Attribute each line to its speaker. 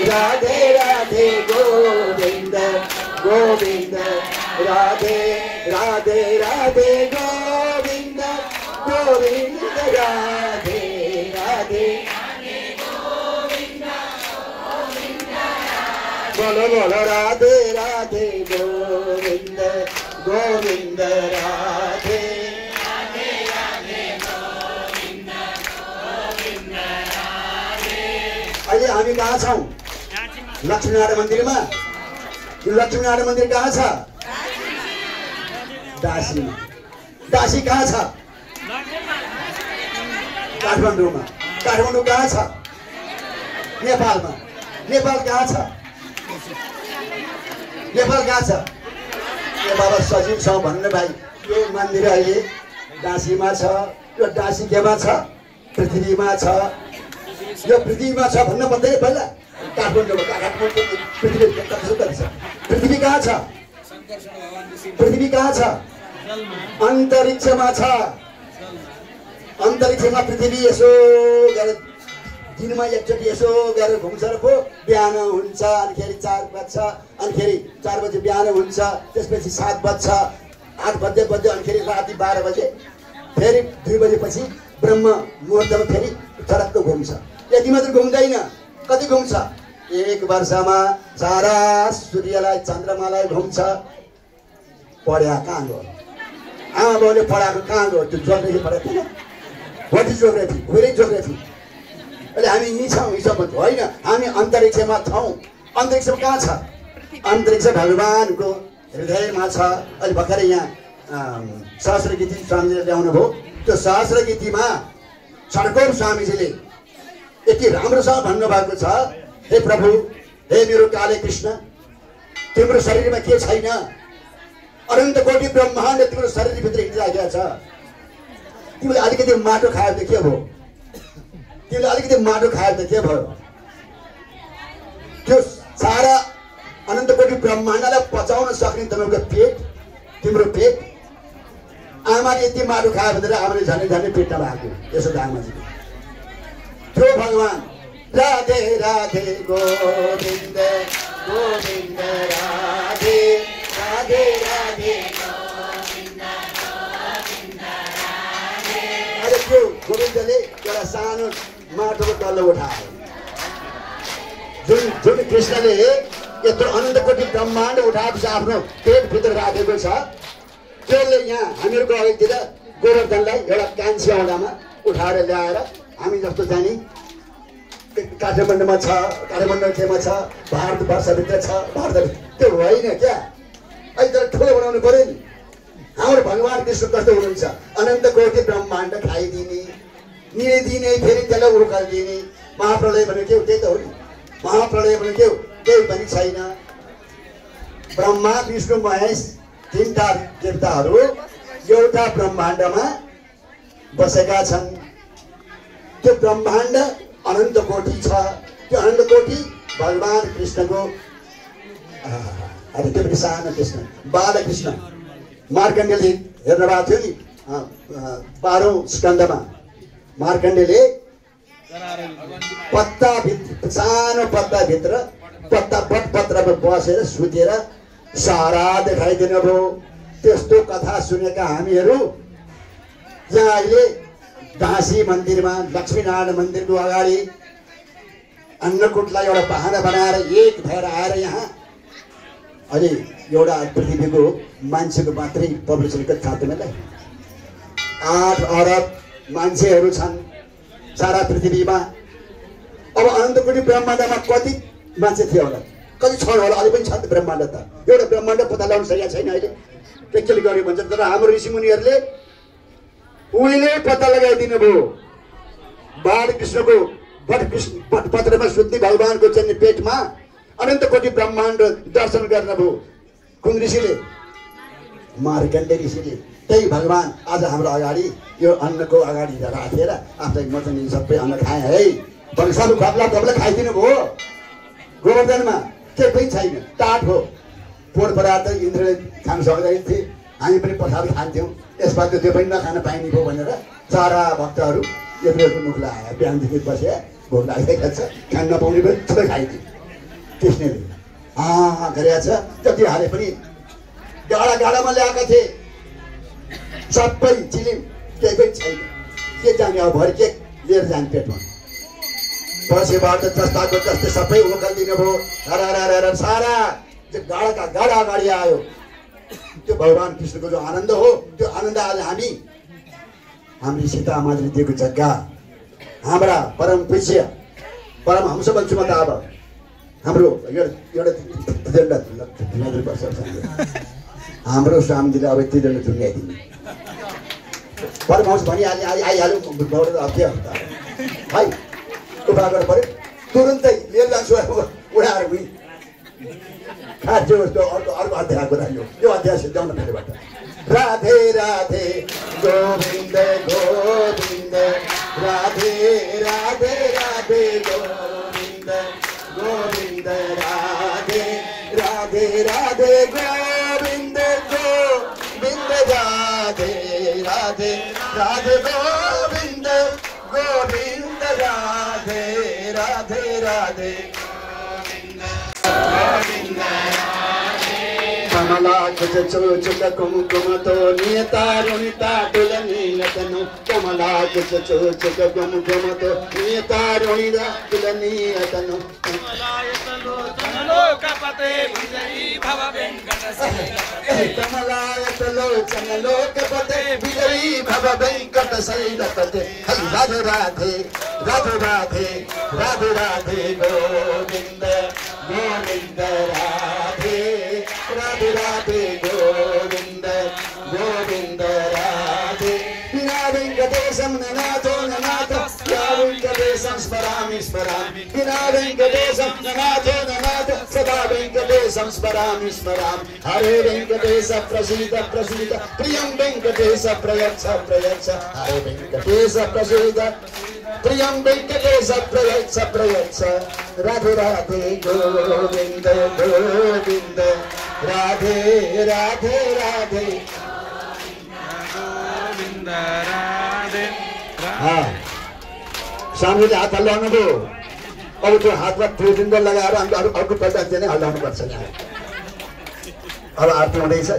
Speaker 1: राधे राधे गोविंद गोविंद राधे राधे राधे गोविंद गोविंद राधे राधे बोलो बोलो राधे राधे गोविंद गोविंद राधे अहिले हामी कहाँ छौं? लक्ष्मीनारायण मन्दिरमा। यो लक्ष्मीनारायण मन्दिर कहाँ छ? डाँसीमा। डाँसी कहाँ छ? काठमाडौँमा। काठमाडौँ कहाँ छ? नेपालमा। नेपाल कहाँ छ? नेपाल कहाँ छ? ए बाबा सचिव छ भन्नु भाइ। यो मन्दिर अहिले डाँसीमा छ। यो डाँसी केमा छ? पृथ्वीमा छ। यो पृथ्वीमा छ भन्न पर्दैन पहिला। काठमाडौँमा काठमाडौँ पृथ्वी कति छ? पृथ्वी कहाँ छ? पृथ्वी कहाँ छ? अन्तरिक्षमा छ। अन्तरिक्षमा पृथ्वी यसो गरेर दिनमा एकचोटि यसो गरेर घुम्छ र पो बिहान हुन्छ, अनिखेरि 4 बज्छ, अनिखेरि 4 बजे बिहान हुन्छ, त्यसपछि 7 बज्छ, 8 बजे अनिखेरि राति 12 बजे, फेरि 2 बजेपछि ब्रह्म मुहुर्तमा फेरि चरक्क घुम्छ। यति मात्र घुम्दैन, कति घुम्छ? 1 वर्षमा सारा सूर्यलाई चन्द्रमालाई घुम्छ। पढ्या कहाँ गयो? आमा बाउले पढाएको कहाँ गयो? त्यो जोग्राफी पढाएको थिएन? What is geography? Where is geography? अहिले हामी यहीँ छौँ, यी सब होइन, हामी अन्तरिक्षमा छौँ। अन्तरिक्षमा कहाँ छ? अन्तरिक्ष भगवानको हृदयमा छ। अहिले भर्खरै यहाँ सहस्र गीति स्वामीजीले ल्याउनु भयो। त्यो सहस्र गीतिमा छड्कोर स्वामीजीले यति राम्रोसँग भन्नुभएको छ, हे प्रभु, हे मेरो काले कृष्ण, तिम्रो शरीरमा के छैन? अनन्त कोटि ब्रह्माण्ड तिम्रो शरीरभित्र हिँडिरहेको छ। तिमीले अलिकति माटो खायो त के भयो? तिमीले अलिकति माटो खायो त के भयो? त्यो सारा अनन्त कोटि ब्रह्माण्डलाई पचाउन सक्ने तिम्रो पेट। आमाले यति माटो खायो भनेर आमाले झनै पेटमा भएको यशोदामाजीले। त्यो भगवान राधे राधे गोविन्द गोविन्द राधे राधे राधे गोविन्द गोविन्द राधे। अरे त्यो गोविन्दले एउटा सानो माटोको तल्लो उठायो। जुन कृष्णले यत्रो अनन्त कोटि ब्रह्माण्ड उठाएको आफ्नो पेटभित्र राखेको छ, त्यसले यहाँ हामीहरूको अगाडितिर गोवर्धनलाई एउटा कान्छी औँलामा उठाएर ल्याएर हामी जस्तो जाने काठमाडौँमा छ, काठमाडौँ केमा छ, भारतवर्षभित्र छ, त्यो होइन क्या। अहिले त ठुलो बनाउनु पर्यो नि। हाम्रो भगवान कृष्ण कस्तो हुनुहुन्छ? अनन्त कोटि ब्रह्माण्ड खाइदिने, निदिने, फेरि त्यसलाई उर्काइदिने। महाप्रलय भनेको के हो? त्यही त हो नि। महाप्रलय भनेको के हो? केही पनि छैन। ब्रह्मा विष्णु महेश 3टा देवताहरू एउटा ब्रह्माण्डमा बसेका छन्। त्यो ब्रह्माण्ड अनन्त कोटि छ। त्यो अनन्त कोटि भगवान कृष्णको अब त्यो पनि सानो कृष्ण बालकृष्ण मार्कण्डेयले हेर्नु भएको थियो नि 12औं स्कन्धमा। मार्कण्डेयले सानो पत्ताभित्र बटपत्रमा बसेर सुतेर सारा देखाइदिनु भयो। त्यस्तो कथा सुनेका हामीहरू यहाँ अहिले डाँसी मन्दिरमा लक्ष्मीनारायण मन्दिरको अगाडि अन्नकुटलाई एउटा बहाना बनाएर एक भएर आएर यहाँ अहिले एउटा पृथ्वीको मान्छेको मात्रै पपुलेसन कति थाहा तिमीलाई? 8 अरब मान्छेहरू छन् सारा पृथ्वीमा। अब अनन्त कोटि ब्रह्माण्डमा कति मान्छे थियो होला? कति छन् होला? अहिले पनि छ त ब्रह्माण्ड त। एउटा ब्रह्माण्ड पत्ता लगाउन सकेको छैन अहिले। के गर्यो भन्छ? तर हाम्रो ऋषिमुनिहरूले उहिले पत्ता लगाइदिनु भयो। बालकृष्णको बटपत्रमा सुत्ने भगवानको चाहिँ पेटमा अनन्त कोटि ब्रह्माण्ड दर्शन गर्नुभयो। कुन ऋषिले? मार्कण्डेय ऋषिले। त्यही भगवान आज हाम्रो अगाडि यो अन्नको अगाडि राखेर आफ्नै मचनी सबै अन्न खाए है। वर्षालु खप्ला खाइदिनु भयो। गोवर्धनमा केही पनि छैन, टाट हो। पोहोर परार त इन्द्रले खान सक्दैन थिए, हामी पनि पठाएर खान्थ्यौँ। यसबाट त्यो पनि नखान पाइने भयो भनेर सारा भक्तहरू यत्रो मुख लगाएर बिहानदेखि बसे भोक लागेको छ, खान नपाउने पनि थोरै खाइदियो। कृष्णले गरेका छ। जति हाले पनि गाडा गाडामा ल्याएका थिए सबै चिलिम केही पनि छैन। के जाने अब भरि के लिएर जाने पेटमा बसेबाट जस्ताको जस्तै सबै उकालिदिनु भयो। सारा त्यो गाडाका गाडा अगाडि आयो। त्यो भगवान् कृष्णको जो आनन्द हो त्यो आनन्द आज हाम्री सीता माताले दिएको जग्गा हाम्रा परम पूज्य परम हंस भन्छु म त अब हाम्रो एउटा हाम्रो स्वामीले अब त्रिदण्ड झुन्ड्याइदिने परम हंस भनिहाल्ने आइहाल्यो के अन्त है उभा गर्नु पऱ्यो तुरुन्तै लिएर जान्छु उडाएर उही खाद्य जस्तो अर्को अध्याय कुरा यो अध्याय सिद्धाउन फेरिबाट राधे राधे गोविन्द गोविन्द राधे राधे राधे गोविन्द गोविन्द राधे राधे राधे गोविन्द गोविन्द राधे राधे राधे गोविन्द गोविन्द राधे राधे राधे कमला चोचुक कुमकुमतो नियतारुणिता तुलनीयतनु कमला चोचुक कुमकुमतो नियतारुणिता तुलनीयतनु कमलायतलो चनलोकपते विजयी भव वेंकटशैलपते कमलायतलो चनलोकपते विजयी भव वेंकटशैलपते राधे राधे राधे राधे राधे राधे गोविंद गोविंद राधे राधे राधे गोविंद गोविंद राधे विना वेंकटेशं ननाथो ननाथ या वेंकटेशं स्मरामि स्मरामि विना वेंकटेशं ननाथो ननाथ सदा वेंकटेशं स्मरामि स्मरामि हरे वेंकटेश प्रसीद प्रसीद प्रियं वेंकटेश प्रयच्छ प्रयच्छ हरे वेंकटेश प्रसीद प्रियं वेंकटेश प्रयच्छ प्रयच्छ राधे राधे गोविंद गोविंद राधे राधे राधे गोविंद राधे स्वामीले हात हल्लाउनु भयो। अब त्यो हातमा त्रिदण्ड लगाएर हामी अर्को पल्ट चाहिँ हल्लाउनु पर्छ। अब आरती हुँदैछ।